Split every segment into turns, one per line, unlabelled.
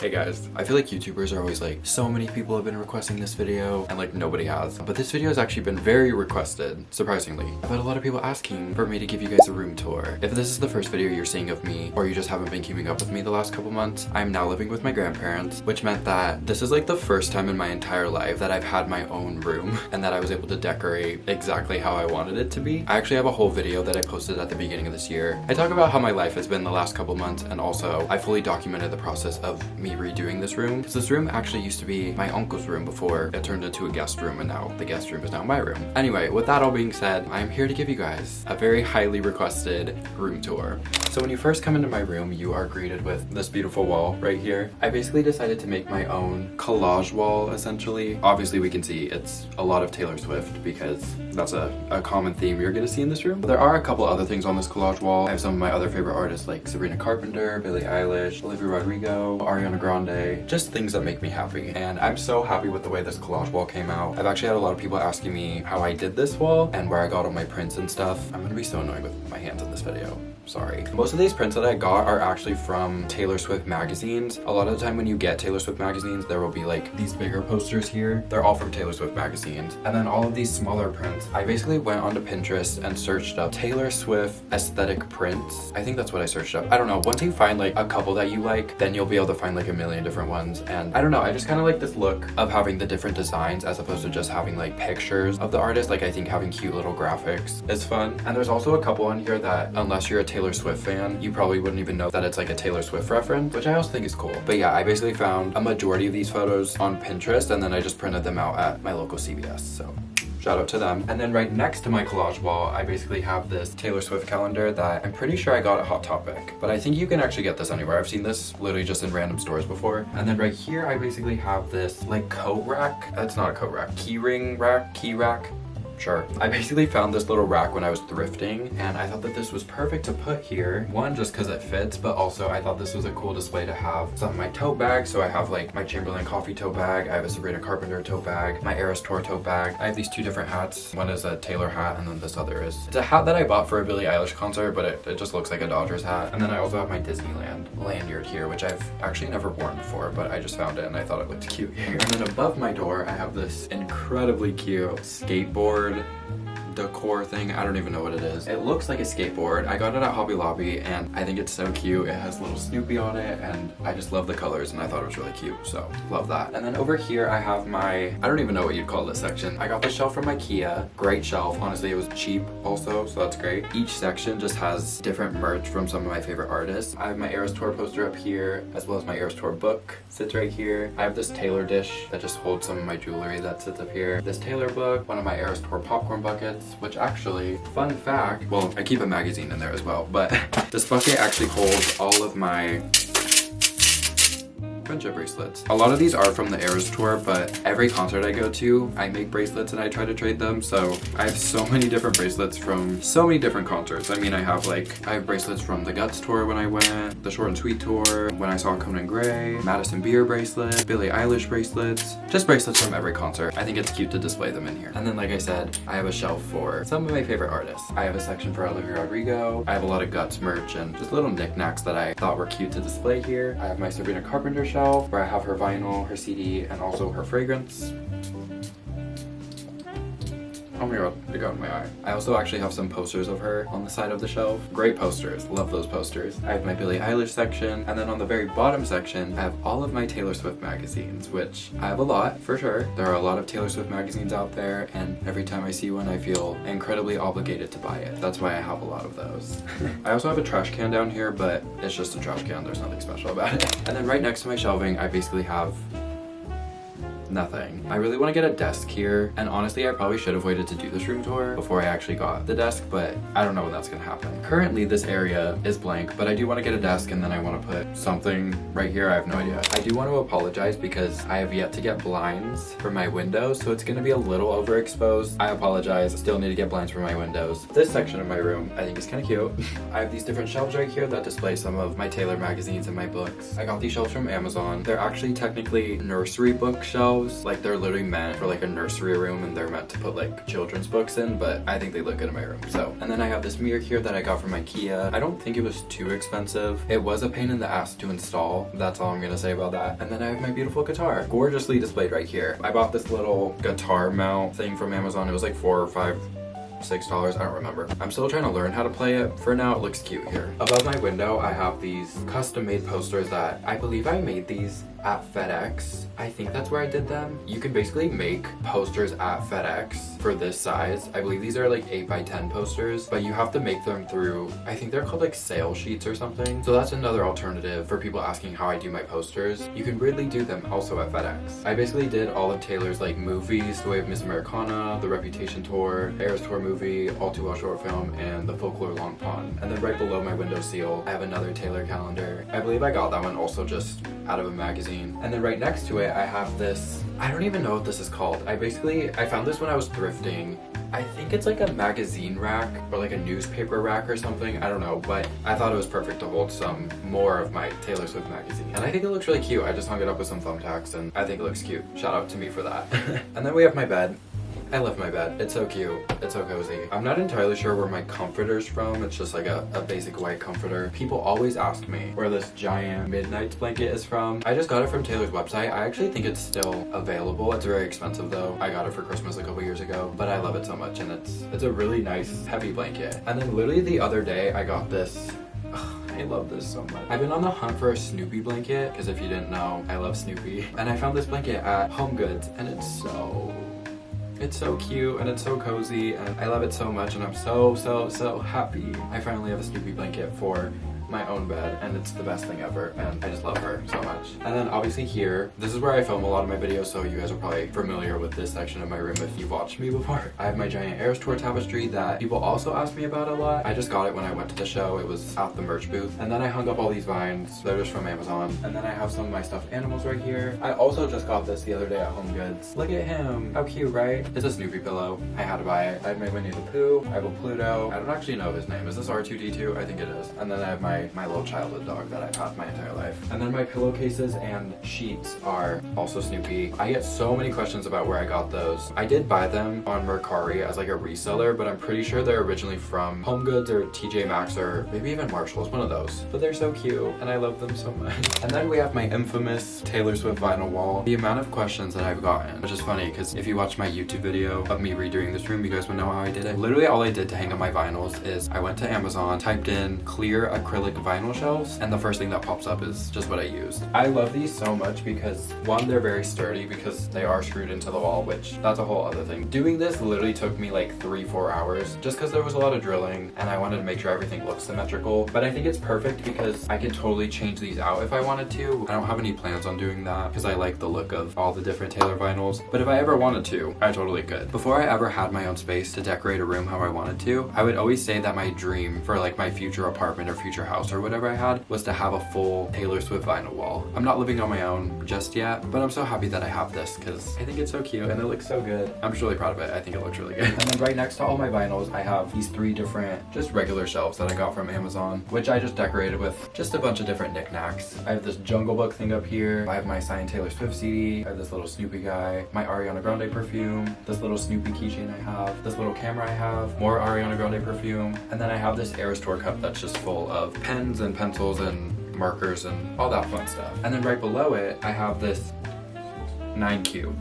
Hey guys, I feel like YouTubers are always like, so many people have been requesting this video and like nobody has. But this video has actually been very requested, surprisingly. I've had a lot of people asking for me to give you guys a room tour. If this is the first video you're seeing of me, or you just haven't been keeping up with me the last couple months, I'm now living with my grandparents, which meant that this is like the first time in my entire life that I've had my own room and that I was able to decorate exactly how I wanted it to be. I actually have a whole video that I posted at the beginning of this year. I talk about how my life has been the last couple months, and also I fully documented the process of me redoing this room, because this room actually used to be my uncle's room before it turned into a guest room, and now the guest room is now my room. Anyway, with that all being said, I'm here to give you guys a very highly requested room tour. So when you first come into my room, you are greeted with this beautiful wall right here. I basically decided to make my own collage wall, essentially. Obviously we can see it's a lot of Taylor Swift because that's a common theme you're gonna see in this room. There are a couple other things on this collage wall. I have some of my other favorite artists like Sabrina Carpenter, Billie Eilish, Olivia Rodrigo, Ariana Grande, just things that make me happy. And I'm so happy with the way this collage wall came out. I've actually had a lot of people asking me how I did this wall and where I got all my prints and stuff. I'm gonna be so annoying with my hands in this video. Sorry. Most of these prints that I got are actually from Taylor Swift magazines. A lot of the time when you get Taylor Swift magazines, there will be like these bigger posters here. They're all from Taylor Swift magazines. And then all of these smaller prints, I basically went onto Pinterest and searched up Taylor Swift aesthetic prints. I think that's what I searched up. I don't know. Once you find like a couple that you like, then you'll be able to find like a million different ones. And I don't know, I just kind of like this look of having the different designs as opposed to just having like pictures of the artist. Like I think having cute little graphics is fun. And there's also a couple on here that unless you're a Taylor Swift fan, you probably wouldn't even know that it's like a Taylor Swift reference, which I also think is cool. But yeah, I basically found a majority of these photos on Pinterest and then I just printed them out at my local CVS. So shout out to them. And then right next to my collage wall, I basically have this Taylor Swift calendar that I'm pretty sure I got at Hot Topic, but I think you can actually get this anywhere. I've seen this literally just in random stores before. And then right here, I basically have this like coat rack. That's not a coat rack, key rack. Sure. I basically found this little rack when I was thrifting and I thought that this was perfect to put here. One, just because it fits, but also I thought this was a cool display to have some of my tote bags. So I have like my Chamberlain coffee tote bag, I have a Sabrina Carpenter tote bag, my Eras Tour tote bag. I have these two different hats. One is a Taylor hat and then this other is, it's a hat that I bought for a Billie Eilish concert, but it just looks like a Dodgers hat. And then I also have my Disneyland lanyard here, which I've actually never worn before, but I just found it and I thought it looked cute here. And then above my door, I have this incredibly cute skateboard decor thing. I don't even know what it is. It looks like a skateboard. I got it at Hobby Lobby and I think it's so cute. It has little Snoopy on it and I just love the colors and I thought it was really cute, so love that. And then over here I have my, I don't even know what you'd call this section. I got this shelf from IKEA. Great shelf. Honestly, it was cheap also, so that's great. Each section just has different merch from some of my favorite artists. I have my Eras Tour poster up here, as well as my Eras Tour book sits right here. I have this Taylor dish that just holds some of my jewelry that sits up here. This Taylor book, one of my Eras Tour popcorn buckets, which actually, fun fact, well, I keep a magazine in there as well, but this bucket actually holds all of my friendship bracelets. A lot of these are from the Eras Tour, but every concert I go to, I make bracelets and I try to trade them. So I have so many different bracelets from so many different concerts. I mean, I have bracelets from the Guts tour when I went, the Short and Sweet tour, when I saw Conan Gray, Madison Beer bracelet, Billie Eilish bracelets, just bracelets from every concert. I think it's cute to display them in here. And then, like I said, I have a shelf for some of my favorite artists. I have a section for Olivia Rodrigo. I have a lot of Guts merch and just little knickknacks that I thought were cute to display here. I have my Sabrina Carpenter shelf, where I have her vinyl, her CD, and also her fragrance. Oh my god, it got in my eye. I also actually have some posters of her on the side of the shelf. Great posters, love those posters. I have my Billie Eilish section, and then on the very bottom section, I have all of my Taylor Swift magazines, which I have a lot, for sure. There are a lot of Taylor Swift magazines out there, and every time I see one, I feel incredibly obligated to buy it. That's why I have a lot of those. I also have a trash can down here, but it's just a trash can, there's nothing special about it. And then right next to my shelving, I basically have nothing. I really want to get a desk here, and honestly I probably should have waited to do this room tour before I actually got the desk, but I don't know when that's gonna happen. Currently this area is blank, but I do want to get a desk and then I want to put something right here. I have no idea. I do want to apologize because I have yet to get blinds for my windows, so it's gonna be a little overexposed. I apologize. Still need to get blinds for my windows. This section of my room I think is kind of cute. I have these different shelves right here that display some of my Taylor magazines and my books. I got these shelves from Amazon. They're actually technically nursery book shelves, pillows. Like they're literally meant for like a nursery room and they're meant to put like children's books in, but I think they look good in my room. So, and then I have this mirror here that I got from IKEA. I don't think it was too expensive. It was a pain in the ass to install. That's all I'm gonna say about that. And then I have my beautiful guitar, gorgeously displayed right here. I bought this little guitar mount thing from Amazon. It was like $4 or $6, I don't remember. I'm still trying to learn how to play it. For now, it looks cute here. Above my window, I have these custom-made posters that I believe I made these at FedEx. I think that's where I did them. You can basically make posters at FedEx for this size. I believe these are like 8x10 posters, but you have to make them through, I think they're called like sale sheets or something. So that's another alternative for people asking how I do my posters. You can weirdly do them also at FedEx. I basically did all of Taylor's like movies, The Way of Miss Americana, The Reputation Tour, Eras Tour movie, All Too Well short film, and The Folklore Long Pond. And then right below my windowsill, I have another Taylor calendar. I believe I got that one also just out of a magazine. And then right next to it, I have this, I don't even know what this is called. I found this when I was thrifting. I think it's like a magazine rack or like a newspaper rack or something. I don't know, but I thought it was perfect to hold some more of my Taylor Swift magazine. And I think it looks really cute. I just hung it up with some thumbtacks and I think it looks cute. Shout out to me for that. And then we have my bed. I love my bed. It's so cute. It's so cozy. I'm not entirely sure where my comforter's from. It's just like a basic white comforter. People always ask me where this giant Midnight's blanket is from. I just got it from Taylor's website. I actually think it's still available. It's very expensive though. I got it for Christmas a couple years ago, but I love it so much and it's a really nice heavy blanket. And then literally the other day I got this. I love this so much. I've been on the hunt for a Snoopy blanket because if you didn't know, I love Snoopy. And I found this blanket at HomeGoods and it's so cute and it's so cozy and I love it so much and I'm so happy. I finally have a Snoopy blanket for my own bed and it's the best thing ever and I just love her so much. And then obviously here, this is where I film a lot of my videos, so you guys are probably familiar with this section of my room if you've watched me before. I have my giant Eras Tour tapestry that people also ask me about a lot. I just got it when I went to the show. It was at the merch booth. And then I hung up all these vines. They're just from Amazon. And then I have some of my stuffed animals right here. I also just got this the other day at HomeGoods. Look at him. How cute, right? It's a Snoopy pillow. I had to buy it. I have my Winnie the Pooh. I have a Pluto. I don't actually know his name. Is this R2-D2? I think it is. And then I have my little childhood dog that I've had my entire life. And then my pillowcases and sheets are also Snoopy. I get so many questions about where I got those. I did buy them on Mercari as like a reseller, but I'm pretty sure they're originally from HomeGoods or TJ Maxx or maybe even Marshalls, one of those. But they're so cute and I love them so much. And then we have my infamous Taylor Swift vinyl wall. The amount of questions that I've gotten, which is funny because if you watch my YouTube video of me redoing this room, you guys would know how I did it. Literally all I did to hang up my vinyls is I went to Amazon, typed in clear acrylic vinyl shelves, and the first thing that pops up is just what I used. I love these so much because one, they're very sturdy because they are screwed into the wall, which that's a whole other thing. Doing this literally took me like 3-4 hours just because there was a lot of drilling and I wanted to make sure everything looks symmetrical. But I think it's perfect because I can totally change these out if I wanted to. I don't have any plans on doing that because I like the look of all the different Taylor vinyls, but if I ever wanted to, I totally could. Before I ever had my own space to decorate a room how I wanted to, I would always say that my dream for like my future apartment or future house or whatever I had was to have a full Taylor Swift vinyl wall. I'm not living on my own just yet, but I'm so happy that I have this because I think it's so cute and it looks so good. I'm just really proud of it. I think it looks really good. And then right next to all my vinyls, I have these 3 different just regular shelves that I got from Amazon, which I just decorated with just a bunch of different knickknacks. I have this Jungle Book thing up here. I have my signed Taylor Swift CD. I have this little Snoopy guy, my Ariana Grande perfume, this little Snoopy keychain I have, this little camera I have, more Ariana Grande perfume, and then I have this Eras Tour cup that's just full of pens and pencils and markers and all that fun stuff. And then right below it, I have this 9 cube.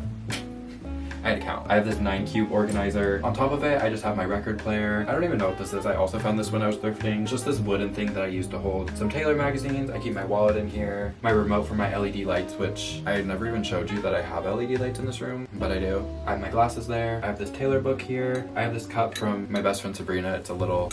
I had to count. I have this 9 cube organizer. On top of it, I just have my record player. I don't even know what this is. I also found this when I was thrifting. Just this wooden thing that I used to hold some Taylor magazines. I keep my wallet in here. My remote for my LED lights, which I had never even showed you that I have LED lights in this room, but I do. I have my glasses there. I have this Taylor book here. I have this cup from my best friend Sabrina. It's a little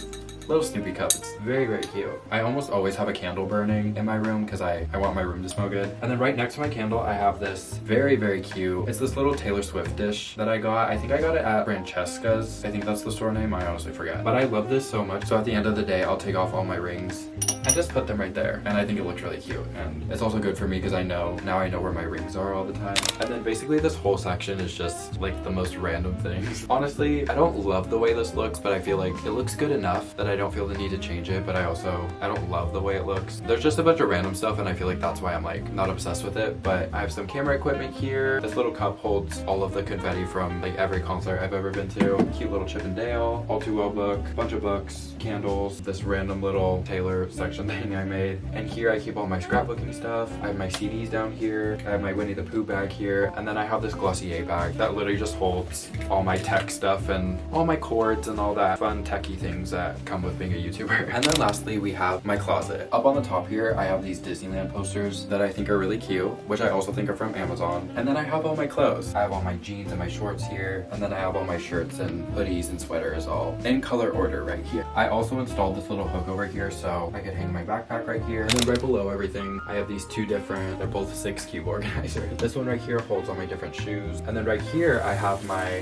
Snoopy cup. It's very cute. I almost always have a candle burning in my room because I want my room to smell good. And then right next to my candle, I have this very cute. It's this little Taylor Swift dish that I got. I think I got it at Francesca's. I think that's the store name. I honestly forget. But I love this so much. So at the end of the day, I'll take off all my rings and just put them right there. And I think it looks really cute. And it's also good for me because now I know where my rings are all the time. And then basically this whole section is just like the most random things. Honestly, I don't love the way this looks, but I feel like it looks good enough that I don't feel the need to change it. But I don't love the way it looks. There's just a bunch of random stuff, and I feel like that's why I'm like not obsessed with it. But I have some camera equipment here. This little cup holds all of the confetti from like every concert I've ever been to. Cute little Chip and Dale, All Too Well book, bunch of books, candles, this random little Taylor section thing I made. And here I keep all my scrapbooking stuff. I have my CDs down here. I have my Winnie the Pooh bag here. And then I have this Glossier bag that literally just holds all my tech stuff and all my cords and all that fun techie things that come with being a YouTuber. And then lastly, we have my closet. Up on the top here, I have these Disneyland posters that I think are really cute, which I also think are from Amazon. And then I have all my clothes. I have all my jeans and my shorts here. And then I have all my shirts and hoodies and sweaters all in color order right here. I also installed this little hook over here so I could hang my backpack right here. And then right below everything, I have these two different, they're both 6 cube organizers. This one right here holds all my different shoes. And then right here, I have my,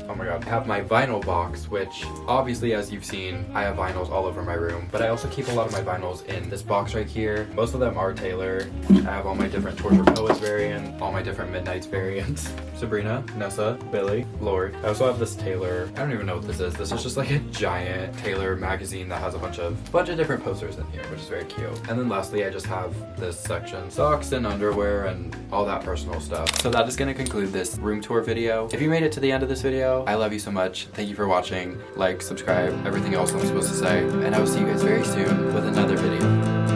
oh my god, I have my vinyl box, which obviously, as you've seen, I have vinyls all over my room, but I also keep a lot of my vinyls in this box right here. Most of them are Taylor. I have all my different Torture Poets variants, all my different Midnights variants. Sabrina, Nessa, Billy, Lord. I also have this Taylor, I don't even know what this is. This is just like a giant Taylor magazine that has a bunch of different posters in here, which is very cute. And then lastly, I just have this section, socks and underwear and all that personal stuff. So that is going to conclude this room tour video. If you made it to the end of this video, I love you so much. Thank you for watching. Like, subscribe, everything else I'm supposed to say. And I will see you guys very soon with another video.